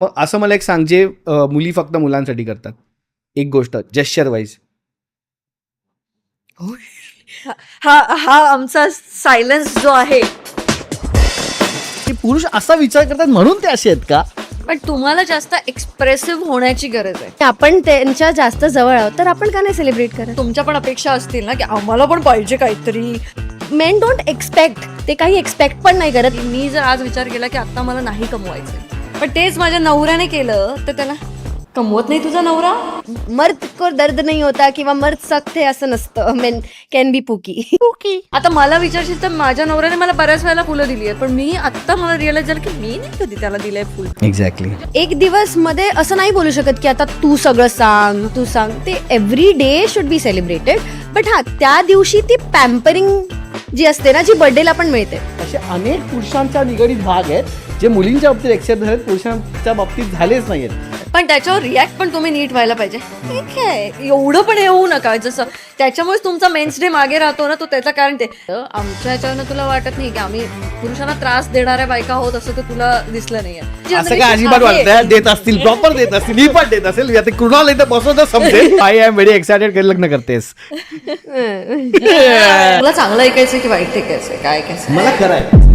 मग असं मला एक सांग, जे मुली फक्त मुलांसाठी करतात, एक गोष्ट जेस्चर वाईज. हा हा आमचा सायलेन्स जो आहे. ते पुरुष असा विचार करतात म्हणून ते असे आहेत का? पण तुम्हाला जास्त एक्सप्रेसिव्ह होण्याची गरज आहे. आपण त्यांच्या जास्त जवळ आहोत तर आपण का नाही सेलिब्रेट करत? तुमच्या पण अपेक्षा असतील ना की आम्हाला पण पाहिजे काहीतरी. मेन डोंट एक्सपेक्ट, ते काही एक्सपेक्ट पण नाही करत. मी जर आज विचार केला की आता मला नाही कमवायचं, पण तेच माझ्या नवऱ्याने केलं तर त्याला कमवत नाही तुझा नवरा. मर्द को दर्द नाही होता किंवा मर्द सख्त है असं नसतं. Main can be पुकी. आता मला विचारशील तर माझ्या नवऱ्याने मला बऱ्याच वेळेला फुलं दिली आहेत, पण मी आता मला रिअलाइज झालं की मी नाही कधी त्याला दिलंय फुल. एक्झॅक्टली. एक दिवस मध्ये असं नाही बोलू शकत की आता तू सगळं सांग, तू सांग. ते every day should be celebrated. But हा, त्या दिवशी ती पॅम्परिंग जी असते ना, जी बर्थडेला पण मिळते. असे अनेक पुरुषांच्या निगडीत भाग आहेत जे मुलींच्या बाबतीत एक्सेप्ट झालेत, पुरुषांच्या बाबतीत झालेच नाहीयेत. पण त्याच्यावर रिॲक्ट पण तुम्ही नीट व्हायला पाहिजे. ठीक आहे, एवढं पण हे होऊ नका. जसं त्याच्यामुळेच तुमचा मेन्स डे मागे राहतो ना, तो त्याचं कारण ते आमच्या ह्याच्यावरनं तुला वाटत नाही की आम्ही पुरुषांना त्रास देणाऱ्या बायका आहोत असं तर तुला दिसलं नाहीये. असं काय अजिबात वाटतंय, देत असतील, प्रॉपर देत असतील, मी पण देत असेल. आता कृणाल इथं बसवत समजेल. I am very excited. कधी लग्न करतेस? तुला चांगलं ऐकायचं की वाईट ऐकायचं, काय ऐकायचं? मला खरं आहे.